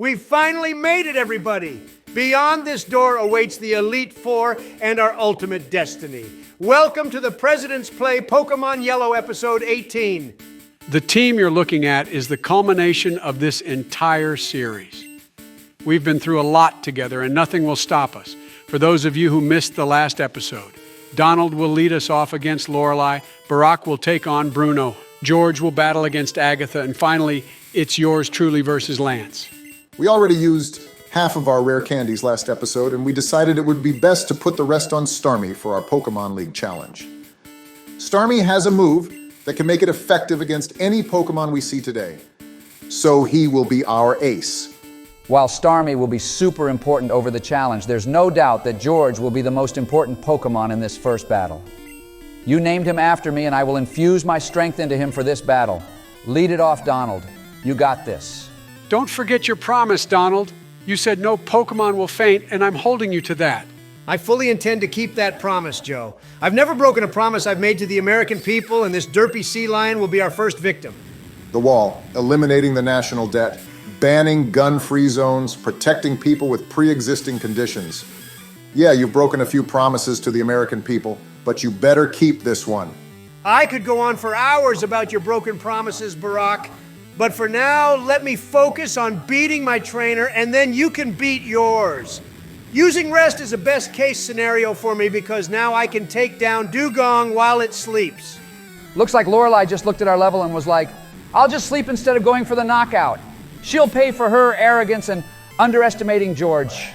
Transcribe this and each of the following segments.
We finally made it, everybody! Beyond this door awaits the Elite Four and our ultimate destiny. Welcome to the President's Play Pokemon Yellow Episode 18. The team you're looking at is the culmination of this entire series. We've been through a lot together and nothing will stop us. For those of you who missed the last episode, Donald will lead us off against Lorelei, Barack will take on Bruno, George will battle against Agatha, and finally, it's yours truly versus Lance. We already used half of our rare candies last episode, and we decided it would be best to put the rest on Starmie for our Pokemon League challenge. Starmie has a move that can make it effective against any Pokemon we see today. So he will be our ace. While Starmie will be super important over the challenge, there's no doubt that George will be the most important Pokemon in this first battle. You named him after me, and I will infuse my strength into him for this battle. Lead it off, Donald. You got this. Don't forget your promise, Donald. You said no Pokemon will faint, and I'm holding you to that. I fully intend to keep that promise, Joe. I've never broken a promise I've made to the American people, and this derpy sea lion will be our first victim. The wall, eliminating the national debt, banning gun-free zones, protecting people with pre-existing conditions. Yeah, you've broken a few promises to the American people, but you better keep this one. I could go on for hours about your broken promises, Barack. But for now, let me focus on beating my trainer, and then you can beat yours. Using rest is a best-case scenario for me because now I can take down Dugong while it sleeps. Looks like Lorelei just looked at our level and was like, I'll just sleep instead of going for the knockout. She'll pay for her arrogance and underestimating George.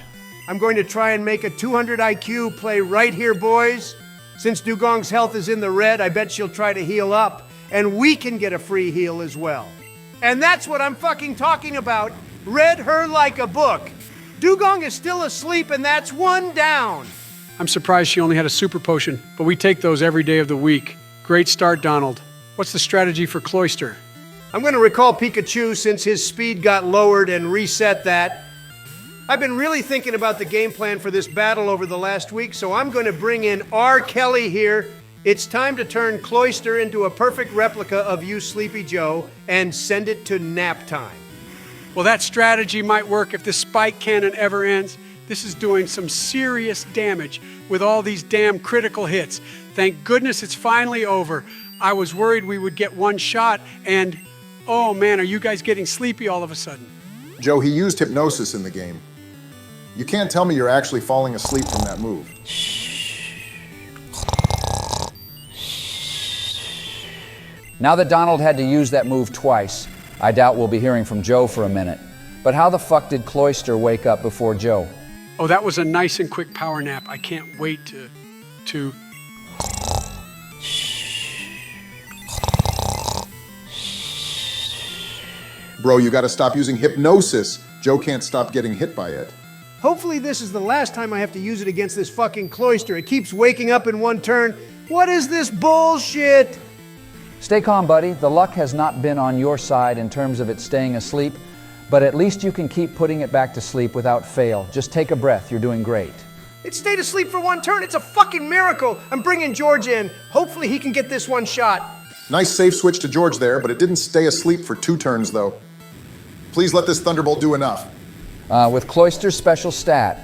I'm going to try and make a 200 IQ play right here, boys. Since Dugong's health is in the red, I bet she'll try to heal up, and we can get a free heal as well. And that's what I'm fucking talking about. Read her like a book. Dugong is still asleep, and that's one down. I'm surprised she only had a super potion, but we take those every day of the week. Great start, Donald. What's the strategy for Cloyster? I'm going to recall Pikachu since his speed got lowered and reset that. I've been really thinking about the game plan for this battle over the last week, so I'm going to bring in R. Kelly here. It's time to turn Cloyster into a perfect replica of you, Sleepy Joe, and send it to nap time. Well, that strategy might work if the spike cannon ever ends. This is doing some serious damage with all these damn critical hits. Thank goodness it's finally over. I was worried we would get one shot and, oh man, are you guys getting sleepy all of a sudden? Joe, he used hypnosis in the game. You can't tell me you're actually falling asleep from that move. Now that Donald had to use that move twice, I doubt we'll be hearing from Joe for a minute. But how the fuck did Cloyster wake up before Joe? Oh, that was a nice and quick power nap. I can't wait to... Bro, you gotta stop using hypnosis. Joe can't stop getting hit by it. Hopefully this is the last time I have to use it against this fucking Cloyster. It keeps waking up in one turn. What is this bullshit? Stay calm, buddy. The luck has not been on your side in terms of it staying asleep, but at least you can keep putting it back to sleep without fail. Just take a breath. You're doing great. It stayed asleep for one turn. It's a fucking miracle. I'm bringing George in. Hopefully he can get this one shot. Nice safe switch to George there, but it didn't stay asleep for 2 turns, though. Please let this Thunderbolt do enough. With Cloyster's special stat,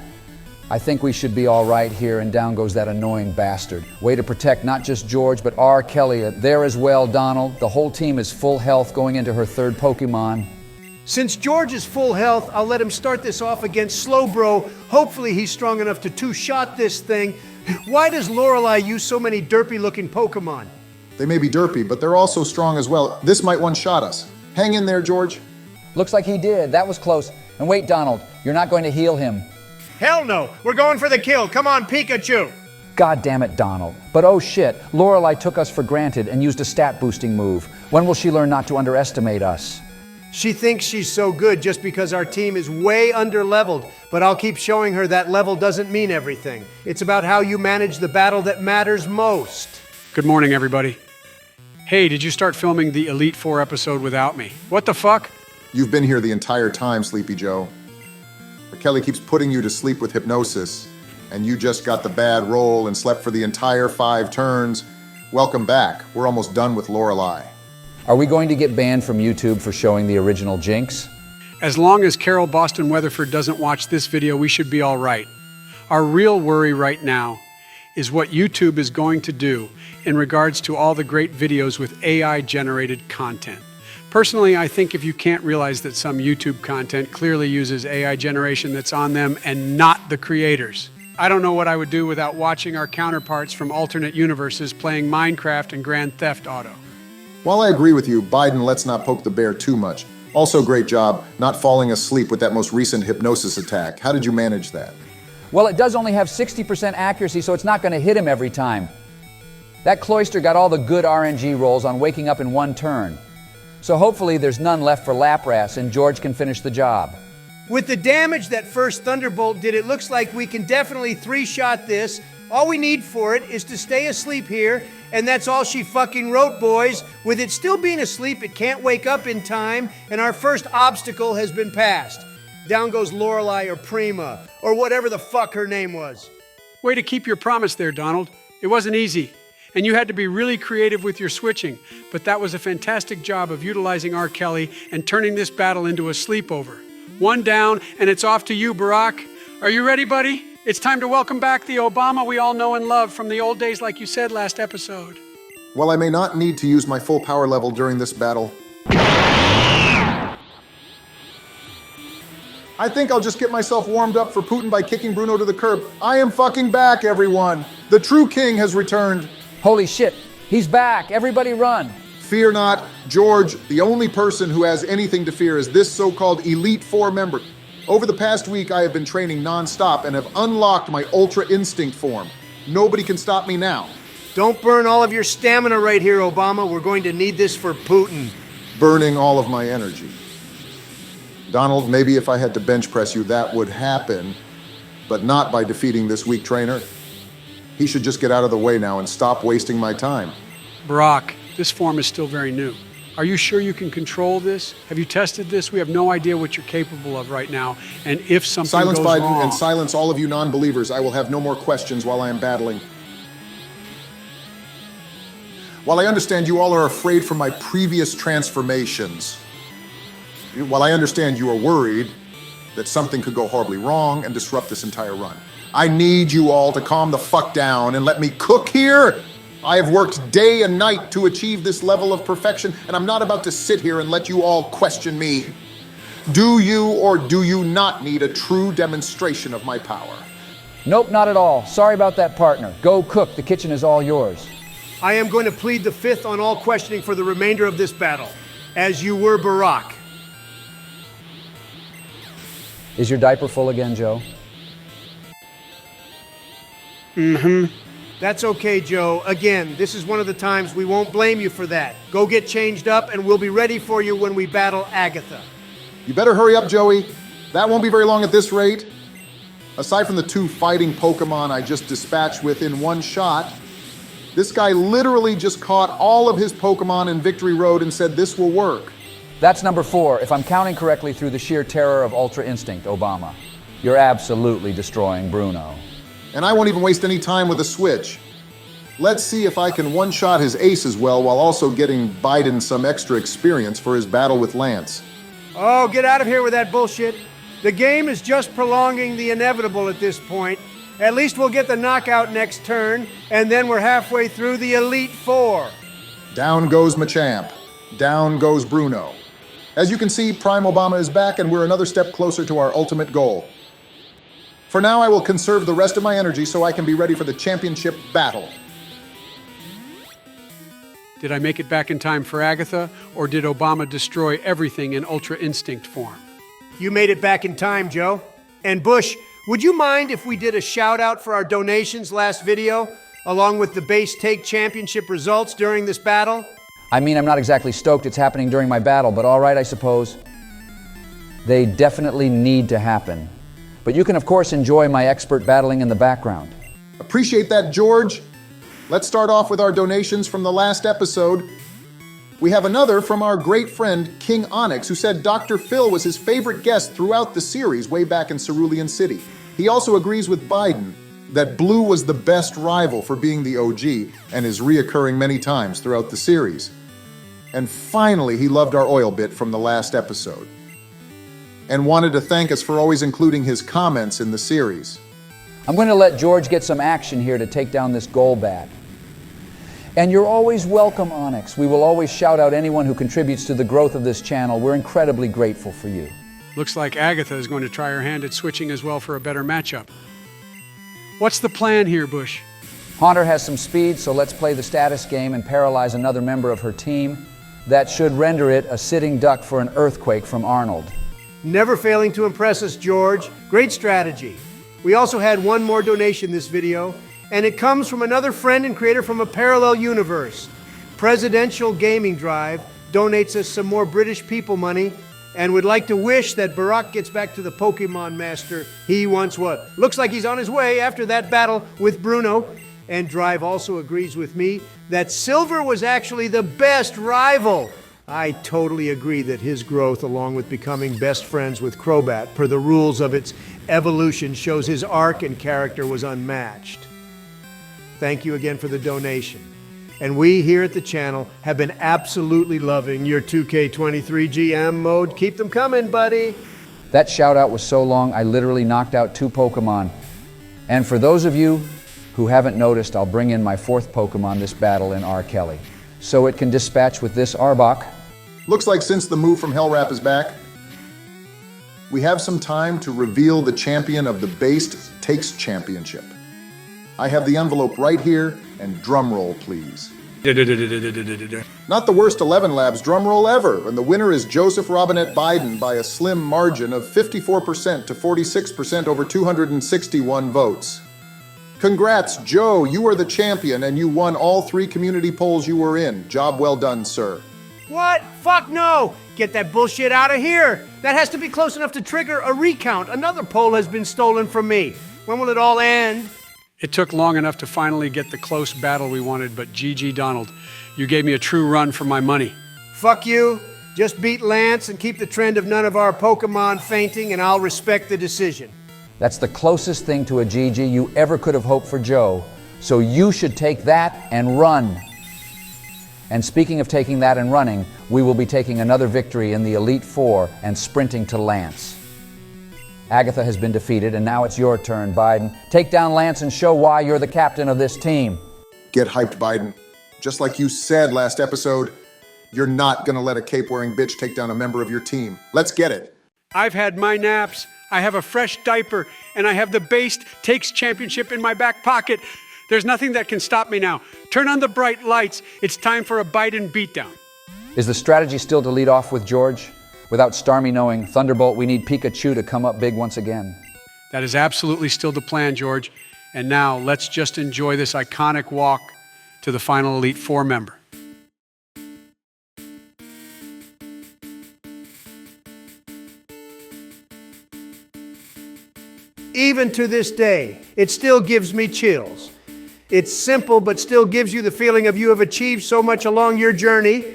I think we should be all right here, and down goes that annoying bastard. Way to protect not just George, but R. Kelly there as well, Donald. The whole team is full health going into her third Pokemon. Since George is full health, I'll let him start this off against Slowbro. Hopefully he's strong enough to two-shot this thing. Why does Lorelei use so many derpy-looking Pokemon? They may be derpy, but they're also strong as well. This might one-shot us. Hang in there, George. Looks like he did. That was close. And wait, Donald, you're not going to heal him. Hell no. We're going for the kill. Come on, Pikachu. God damn it, Donald. But oh shit, Lorelei took us for granted and used a stat-boosting move. When will she learn not to underestimate us? She thinks she's so good just because our team is way under-leveled, but I'll keep showing her that level doesn't mean everything. It's about how you manage the battle that matters most. Good morning, everybody. Hey, did you start filming the Elite Four episode without me? What the fuck? You've been here the entire time, Sleepy Joe. But Kelly keeps putting you to sleep with hypnosis, and you just got the bad roll and slept for the entire 5 turns. Welcome back. We're almost done with Lorelei. Are we going to get banned from YouTube for showing the original Jinx? As long as Carol Boston Weatherford doesn't watch this video, we should be all right. Our real worry right now is what YouTube is going to do in regards to all the great videos with AI-generated content. Personally, I think if you can't realize that some YouTube content clearly uses AI generation that's on them and not the creators. I don't know what I would do without watching our counterparts from alternate universes playing Minecraft and Grand Theft Auto. While I agree with you, Biden, let's not poke the bear too much. Also, great job not falling asleep with that most recent hypnosis attack. How did you manage that? Well, it does only have 60% accuracy, so it's not going to hit him every time. That cloister got all the good RNG rolls on waking up in one turn. So hopefully there's none left for Lapras and George can finish the job. With the damage that first Thunderbolt did, it looks like we can definitely three-shot this. All we need for it is to stay asleep here, and that's all she fucking wrote, boys. With it still being asleep, it can't wake up in time, and our first obstacle has been passed. Down goes Lorelei or Prima, or whatever the fuck her name was. Way to keep your promise there, Donald. It wasn't easy, and you had to be really creative with your switching, but that was a fantastic job of utilizing R. Kelly and turning this battle into a sleepover. One down, and it's off to you, Barack. Are you ready, buddy? It's time to welcome back the Obama we all know and love from the old days, like you said last episode. While I may not need to use my full power level during this battle, I think I'll just get myself warmed up for Putin by kicking Bruno to the curb. I am fucking back, everyone. The true king has returned. Holy shit, he's back. Everybody run. Fear not, George, the only person who has anything to fear is this so-called Elite Four member. Over the past week, I have been training non-stop and have unlocked my Ultra Instinct form. Nobody can stop me now. Don't burn all of your stamina right here, Obama. We're going to need this for Putin. Burning all of my energy. Donald, maybe if I had to bench press you, that would happen, but not by defeating this weak trainer. He should just get out of the way now and stop wasting my time. Barack, this form is still very new. Are you sure you can control this? Have you tested this? We have no idea what you're capable of right now, and if something Silence goes Biden wrong... and silence all of you non-believers. I will have no more questions while I am battling. While I understand you all are afraid from my previous transformations, while I understand you are worried that something could go horribly wrong and disrupt this entire run, I need you all to calm the fuck down and let me cook here. I have worked day and night to achieve this level of perfection, and I'm not about to sit here and let you all question me. Do you or do you not need a true demonstration of my power? Nope, not at all. Sorry about that, partner. Go cook. The kitchen is all yours. I am going to plead the fifth on all questioning for the remainder of this battle, as you were Barack. Is your diaper full again, Joe? That's okay, Joe. Again, this is one of the times we won't blame you for that. Go get changed up and we'll be ready for you when we battle Agatha. You better hurry up, Joey. That won't be very long at this rate. Aside from the two fighting Pokemon I just dispatched within one shot, this guy literally just caught all of his Pokemon in Victory Road and said this will work. That's number 4, if I'm counting correctly through the sheer terror of Ultra Instinct, Obama. You're absolutely destroying Bruno. And I won't even waste any time with a switch. Let's see if I can one-shot his ace as well while also getting Biden some extra experience for his battle with Lance. Oh, get out of here with that bullshit. The game is just prolonging the inevitable at this point. At least we'll get the knockout next turn, and then we're halfway through the Elite Four. Down goes Machamp. Down goes Bruno. As you can see, Prime Obama is back and we're another step closer to our ultimate goal. For now, I will conserve the rest of my energy so I can be ready for the championship battle. Did I make it back in time for Agatha, or did Obama destroy everything in Ultra Instinct form? You made it back in time, Joe. And Bush, would you mind if we did a shout out for our donations last video, along with the base take championship results during this battle? I mean, I'm not exactly stoked it's happening during my battle, but all right, I suppose. They definitely need to happen. But you can, of course, enjoy my expert battling in the background. Appreciate that, George. Let's start off with our donations from the last episode. We have another from our great friend, King Onyx, who said Dr. Phil was his favorite guest throughout the series way back in Cerulean City. He also agrees with Biden that Blue was the best rival for being the OG and is reoccurring many times throughout the series. And finally, he loved our oil bit from the last episode. and wanted to thank us for always including his comments in the series. I'm going to let George get some action here to take down this Golbat. And you're always welcome, Onyx. We will always shout out anyone who contributes to the growth of this channel. We're incredibly grateful for you. Looks like Agatha is going to try her hand at switching as well for a better matchup. What's the plan here, Bush? Haunter has some speed, so let's play the status game and paralyze another member of her team. That should render it a sitting duck for an earthquake from Arnold. Never failing to impress us, George. Great strategy. We also had one more donation this video, and it comes from another friend and creator from a parallel universe. Presidential Gaming Drive donates us some more British people money and would like to wish that Barack gets back to the Pokemon master he once was. Looks like he's on his way after that battle with Bruno. And Drive also agrees with me that Silver was actually the best rival. I totally agree that his growth, along with becoming best friends with Crobat, per the rules of its evolution, shows his arc and character was unmatched. Thank you again for the donation. And we here at the channel have been absolutely loving your 2K23 GM mode. Keep them coming, buddy. That shout out was so long, I literally knocked out 2 Pokemon. And for those of you who haven't noticed, I'll bring in my 4th Pokemon this battle in R. Kelly, so it can dispatch with this Arbok. Looks like since the move from Hellrap is back, we have some time to reveal the champion of the Based Takes Championship. I have the envelope right here, and drum roll, please. Not the worst 11 Labs drum roll ever, and the winner is Joseph Robinette Biden by a slim margin of 54% to 46% over 261 votes. Congrats, Joe, you are the champion and you won all 3 community polls you were in. Job well done, sir. What? Fuck no! Get that bullshit out of here! That has to be close enough to trigger a recount. Another poll has been stolen from me. When will it all end? It took long enough to finally get the close battle we wanted, but GG Donald, you gave me a true run for my money. Fuck you. Just beat Lance and keep the trend of none of our Pokemon fainting, and I'll respect the decision. That's the closest thing to a GG you ever could have hoped for Joe, so you should take that and run. And speaking of taking that and running, we will be taking another victory in the Elite Four and sprinting to Lance. Agatha has been defeated, and now it's your turn, Biden. Take down Lance and show why you're the captain of this team. Get hyped, Biden. Just like you said last episode, you're not gonna let a cape-wearing bitch take down a member of your team. Let's get it. I've had my naps, I have a fresh diaper, and I have the Based Takes Championship in my back pocket. There's nothing that can stop me now. Turn on the bright lights. It's time for a Biden beatdown. Is the strategy still to lead off with George? Without Starmie knowing, Thunderbolt, we need Pikachu to come up big once again. That is absolutely still the plan, George. And now let's just enjoy this iconic walk to the final Elite Four member. Even to this day, it still gives me chills. It's simple, but still gives you the feeling of you have achieved so much along your journey,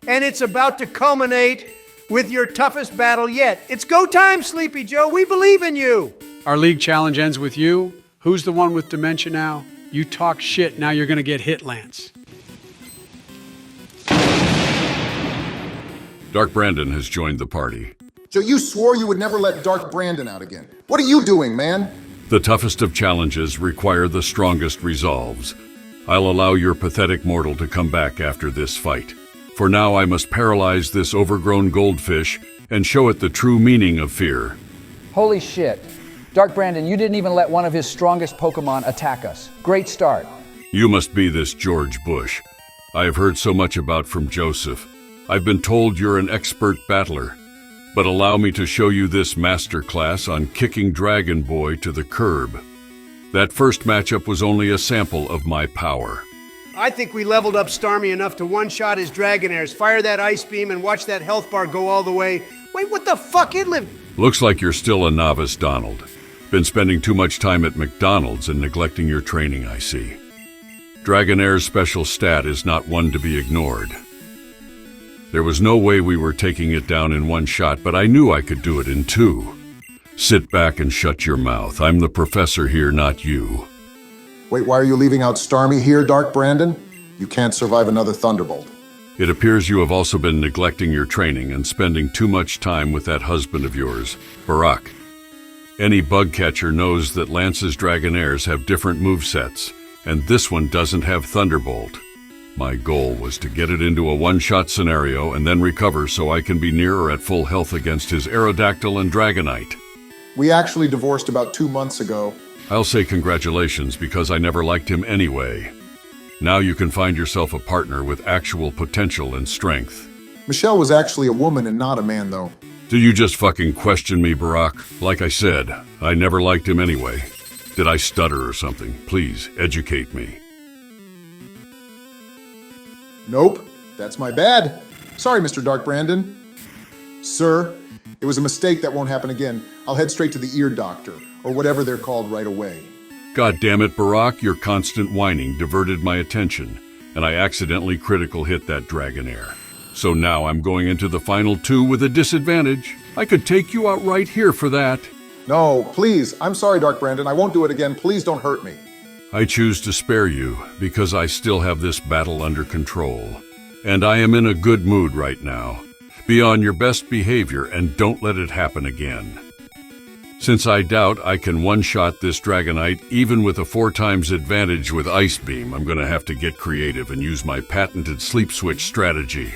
and it's about to culminate with your toughest battle yet. It's go time, Sleepy Joe. We believe in you. Our league challenge ends with you. Who's the one with dementia now? You talk shit, now you're gonna get hit, Lance. Dark Brandon has joined the party. Joe, you swore you would never let Dark Brandon out again. What are you doing, man? The toughest of challenges require the strongest resolves. I'll allow your pathetic mortal to come back after this fight. For now, I must paralyze this overgrown goldfish and show it the true meaning of fear. Holy shit. Dark Brandon, you didn't even let one of his strongest Pokemon attack us. Great start. You must be this George Bush. I have heard so much about from Joseph. I've been told you're an expert battler. But allow me to show you this masterclass on kicking Dragon Boy to the curb. That first matchup was only a sample of my power. I think we leveled up Starmie enough to one-shot his Dragonairs, fire that Ice Beam, and watch that health bar go all the way. Wait, what the fuck? It lived... Looks like you're still a novice, Donald. Been spending too much time at McDonald's and neglecting your training, I see. Dragonair's special stat is not one to be ignored. There was no way we were taking it down in one shot, but I knew I could do it in 2. Sit back and shut your mouth. I'm the professor here, not you. Wait, why are you leaving out Starmie here, Dark Brandon? You can't survive another Thunderbolt. It appears you have also been neglecting your training and spending too much time with that husband of yours, Barack. Any bug catcher knows that Lance's Dragonairs have different movesets, and this one doesn't have Thunderbolt. My goal was to get it into a one-shot scenario and then recover so I can be near or at full health against his Aerodactyl and Dragonite. We actually divorced about 2 months ago. I'll say congratulations because I never liked him anyway. Now you can find yourself a partner with actual potential and strength. Michelle was actually a woman and not a man, though. Do you just fucking question me, Barack? Like I said, I never liked him anyway. Did I stutter or something? Please, educate me. Nope, that's my bad. Sorry, Mr. Dark Brandon. Sir, it was a mistake that won't happen again. I'll head straight to the ear doctor, or whatever they're called, right away. God damn it, Barack, your constant whining diverted my attention, and I accidentally critical hit that Dragonair. So now I'm going into the final 2 with a disadvantage. I could take you out right here for that. No, please. I'm sorry, Dark Brandon. I won't do it again. Please don't hurt me. I choose to spare you because I still have this battle under control. And I am in a good mood right now. Be on your best behavior and don't let it happen again. Since I doubt I can one-shot this Dragonite even with a 4 times advantage with Ice Beam, I'm gonna have to get creative and use my patented sleep switch strategy.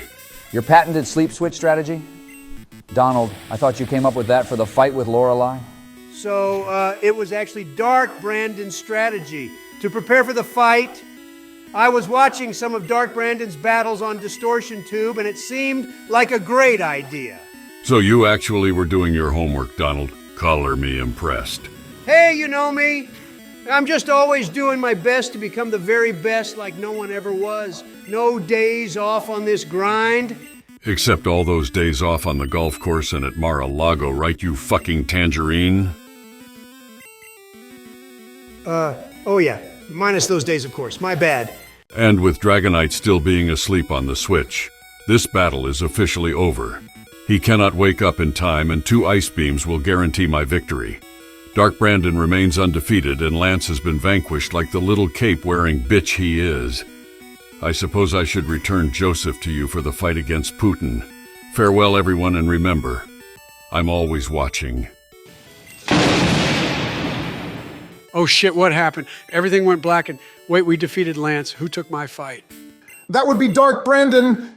Your patented sleep switch strategy? Donald, I thought you came up with that for the fight with Lorelei. So it was actually Dark Brandon's strategy. To prepare for the fight, I was watching some of Dark Brandon's battles on Distortion Tube, and it seemed like a great idea. So you actually were doing your homework, Donald. Color me impressed. Hey, you know me. I'm just always doing my best to become the very best like no one ever was. No days off on this grind. Except all those days off on the golf course and at Mar-a-Lago, right, you fucking tangerine? Oh yeah, minus those days, of course. My bad. And with Dragonite still being asleep on the switch, this battle is officially over. He cannot wake up in time, and 2 Ice Beams will guarantee my victory. Dark Brandon remains undefeated, and Lance has been vanquished like the little cape-wearing bitch he is. I suppose I should return Joseph to you for the fight against Putin. Farewell, everyone, and remember, I'm always watching. Oh shit, what happened? Everything went black and... Wait, we defeated Lance. Who took my fight? That would be Dark Brandon.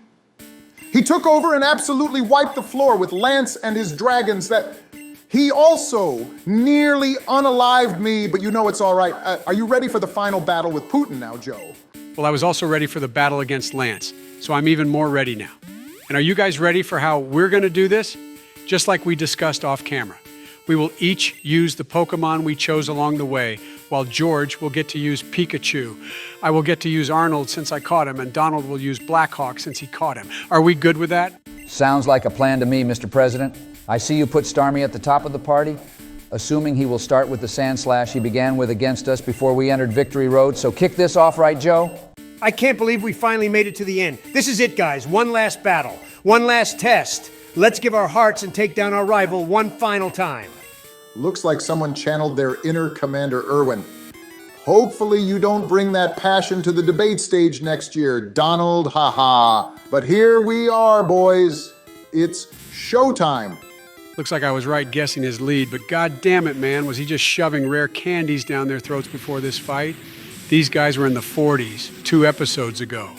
He took over and absolutely wiped the floor with Lance and his dragons. That he also nearly unalived me, but you know it's all right. Are you ready for the final battle with Putin now, Joe? Well, I was also ready for the battle against Lance, so I'm even more ready now. And are you guys ready for how we're gonna do this? Just like we discussed off camera. We will each use the Pokemon we chose along the way, while George will get to use Pikachu. I will get to use Arnold since I caught him, and Donald will use Blackhawk since he caught him. Are we good with that? Sounds like a plan to me, Mr. President. I see you put Starmie at the top of the party, assuming he will start with the Sand Slash he began with against us before we entered Victory Road. So kick this off, right, Joe? I can't believe we finally made it to the end. This is it, guys. One last battle. One last test. Let's give our hearts and take down our rival one final time. Looks like someone channeled their inner Commander Irwin. Hopefully you don't bring that passion to the debate stage next year, Donald, haha. But here we are, boys. It's showtime. Looks like I was right guessing his lead, but god damn it, man, was he just shoving rare candies down their throats before this fight? These guys were in the 40s, 2 episodes ago.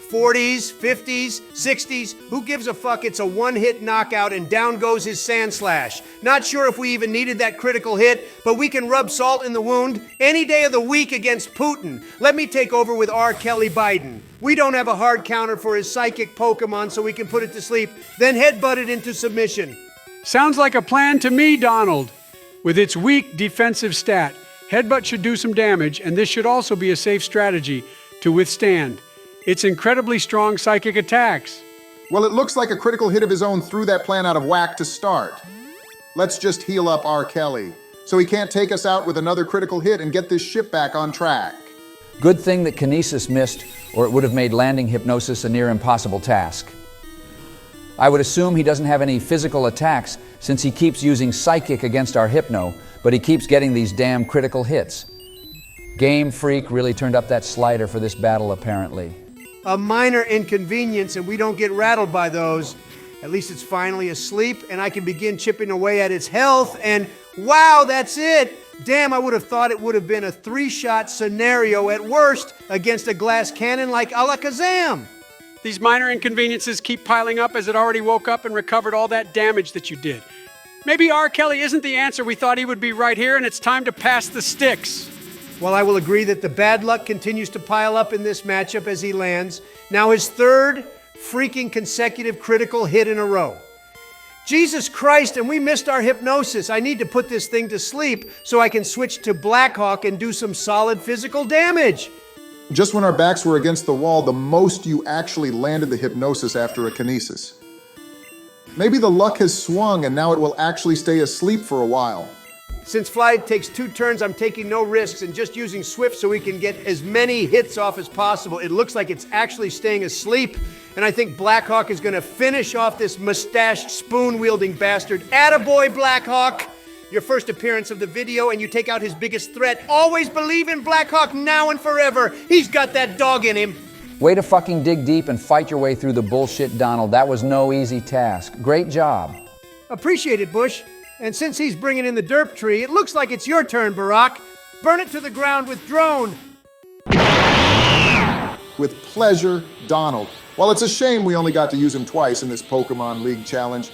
40s, 50s, 60s, who gives a fuck? It's a one-hit knockout and down goes his Sand Slash. Not sure if we even needed that critical hit, but we can rub salt in the wound any day of the week against Putin. Let me take over with R. Kelly Biden. We don't have a hard counter for his psychic Pokemon so we can put it to sleep, then headbutt it into submission. Sounds like a plan to me, Donald. With its weak defensive stat, Headbutt should do some damage, and this should also be a safe strategy to withstand its incredibly strong psychic attacks. Well, it looks like a critical hit of his own threw that plan out of whack to start. Let's just heal up R. Kelly, so he can't take us out with another critical hit and get this ship back on track. Good thing that Kinesis missed, or it would have made landing hypnosis a near impossible task. I would assume he doesn't have any physical attacks since he keeps using Psychic against our Hypno, but he keeps getting these damn critical hits. Game Freak really turned up that slider for this battle, apparently. a minor inconvenience and we don't get rattled by those. At least it's finally asleep and I can begin chipping away at its health and wow, that's it! Damn, I would have thought it would have been a 3-shot scenario at worst against a glass cannon like Alakazam. These minor inconveniences keep piling up as it already woke up and recovered all that damage that you did. Maybe R. Kelly isn't the answer we thought he would be right here, and it's time to pass the sticks. Well, I will agree that the bad luck continues to pile up in this matchup as he lands. Now his third freaking consecutive critical hit in a row. Jesus Christ, and we missed our hypnosis. I need to put this thing to sleep so I can switch to Blackhawk and do some solid physical damage. Just when our backs were against the wall, the most you actually landed the hypnosis after a kinesis. Maybe the luck has swung and now it will actually stay asleep for a while. Since Fly takes 2 turns, I'm taking no risks and just using Swift so we can get as many hits off as possible. It looks like it's actually staying asleep, and I think Blackhawk is going to finish off this mustached, spoon-wielding bastard. Attaboy, Blackhawk! Your first appearance of the video, and you take out his biggest threat. Always believe in Blackhawk now and forever. He's got that dog in him. Way to fucking dig deep and fight your way through the bullshit, Donald. That was no easy task. Great job. Appreciate it, Bush. And since he's bringing in the derp tree, it looks like it's your turn, Barack. Burn it to the ground with drone. With pleasure, Donald. While it's a shame we only got to use him twice in this Pokemon League challenge,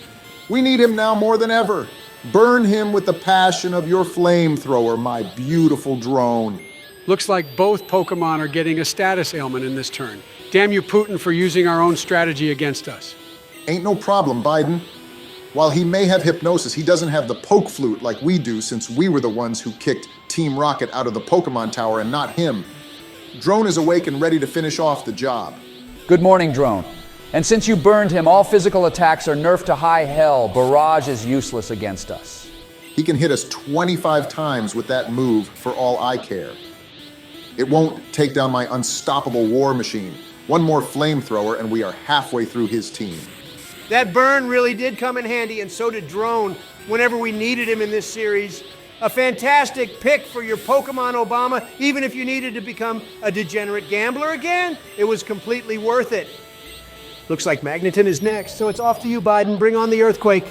we need him now more than ever. Burn him with the passion of your flamethrower, my beautiful drone. Looks like both Pokemon are getting a status ailment in this turn. Damn you, Putin, for using our own strategy against us. Ain't no problem, Biden. While he may have hypnosis, he doesn't have the poke flute like we do since we were the ones who kicked Team Rocket out of the Pokemon Tower and not him. Drone is awake and ready to finish off the job. Good morning, Drone. And since you burned him, all physical attacks are nerfed to high hell. Barrage is useless against us. He can hit us 25 times with that move for all I care. It won't take down my unstoppable war machine. One more flamethrower and we are halfway through his team. That burn really did come in handy, and so did Drone whenever we needed him in this series. A fantastic pick for your Pokemon Obama. Even if you needed to become a degenerate gambler again, it was completely worth it. Looks like Magneton is next, so it's off to you, Biden. Bring on the earthquake.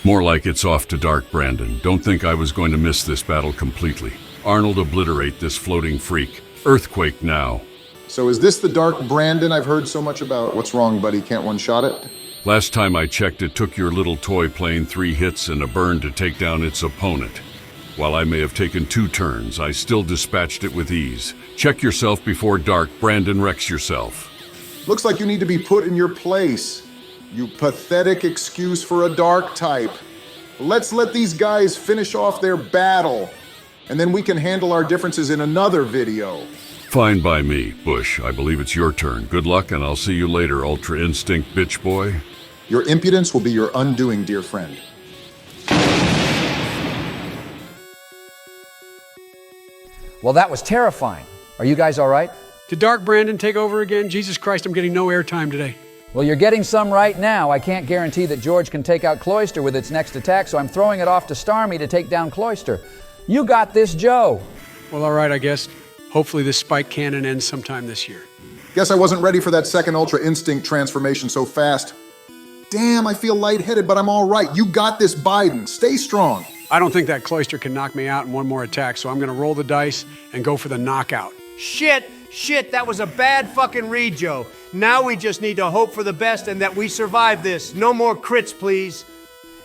More like it's off to Dark Brandon. Don't think I was going to miss this battle completely. Arnold, obliterate this floating freak. Earthquake now. So is this the Dark Brandon I've heard so much about? What's wrong, buddy? Can't one-shot it? Last time I checked, it took your little toy plane 3 hits and a burn to take down its opponent. While I may have taken 2 turns, I still dispatched it with ease. Check yourself before Dark Brandon wrecks yourself. Looks like you need to be put in your place. You pathetic excuse for a dark type. Let's let these guys finish off their battle, and then we can handle our differences in another video. Fine by me, Bush. I believe it's your turn. Good luck, and I'll see you later, Ultra Instinct bitch boy. Your impudence will be your undoing, dear friend. Well, that was terrifying. Are you guys all right? Did Dark Brandon take over again? Jesus Christ, I'm getting no airtime today. Well, you're getting some right now. I can't guarantee that George can take out Cloyster with its next attack, so I'm throwing it off to Starmie to take down Cloyster. You got this, Joe. Well, all right, I guess. Hopefully this spike cannon ends sometime this year. Guess I wasn't ready for that second Ultra Instinct transformation so fast. Damn, I feel lightheaded, but I'm all right. You got this, Biden. Stay strong. I don't think that Cloyster can knock me out in one more attack, so I'm going to roll the dice and go for the knockout. Shit, that was a bad fucking read, Joe. Now we just need to hope for the best and that we survive this. No more crits, please.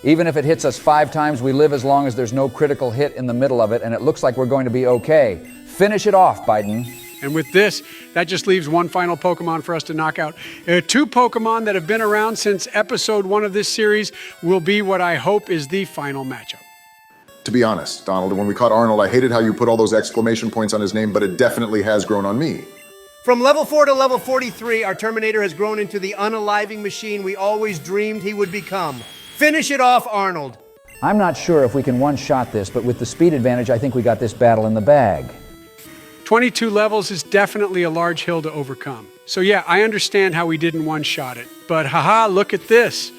Even if it hits us 5 times, we live as long as there's no critical hit in the middle of it, and it looks like we're going to be okay. Finish it off, Biden. And with this, that just leaves one final Pokemon for us to knock out. 2 Pokemon that have been around since episode 1 of this series will be what I hope is the final matchup. To be honest, Donald, when we caught Arnold, I hated how you put all those exclamation points on his name, but it definitely has grown on me. From level 4 to level 43, our Terminator has grown into the unaliving machine we always dreamed he would become. Finish it off, Arnold. I'm not sure if we can one-shot this, but with the speed advantage, I think we got this battle in the bag. 22 levels is definitely a large hill to overcome. So yeah, I understand how we didn't one-shot it, but haha, look at this.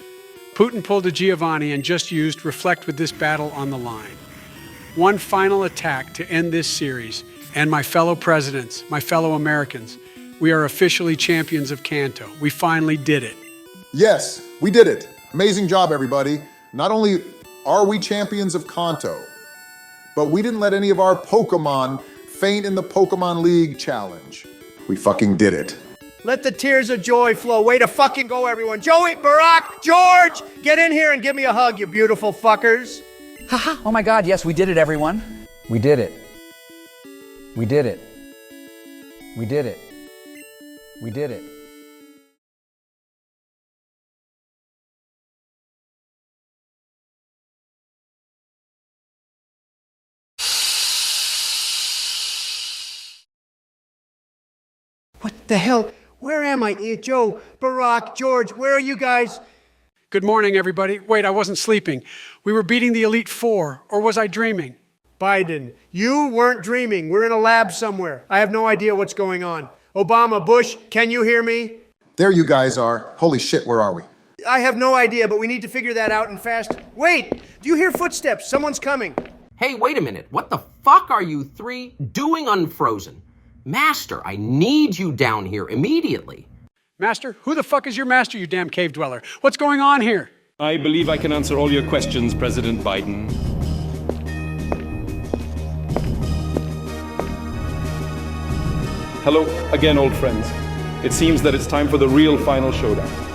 Putin pulled a Giovanni and just used Reflect with this battle on the line. One final attack to end this series, and my fellow presidents, my fellow Americans, we are officially champions of Kanto. We finally did it. Yes, we did it. Amazing job, everybody. Not only are we champions of Kanto, but we didn't let any of our Pokemon faint in the Pokemon League challenge. We fucking did it. Let the tears of joy flow. Way to fucking go, everyone. Joey, Barack, George, get in here and give me a hug, you beautiful fuckers. Oh my God, yes, we did it, everyone. We did it. We did it. We did it. We did it. What the hell? Where am I? Joe, Barack, George, where are you guys? Good morning, everybody. Wait, I wasn't sleeping. We were beating the Elite Four, or was I dreaming? Biden, you weren't dreaming. We're in a lab somewhere. I have no idea what's going on. Obama, Bush, can you hear me? There you guys are. Holy shit, where are we? I have no idea, but we need to figure that out and fast. Wait, do you hear footsteps? Someone's coming. Hey, wait a minute. What the fuck are you three doing unfrozen? Master, I need you down here immediately. Master? Who the fuck is your master, you damn cave dweller? What's going on here? I believe I can answer all your questions, President Biden. Hello again, old friends. It seems that it's time for the real final showdown.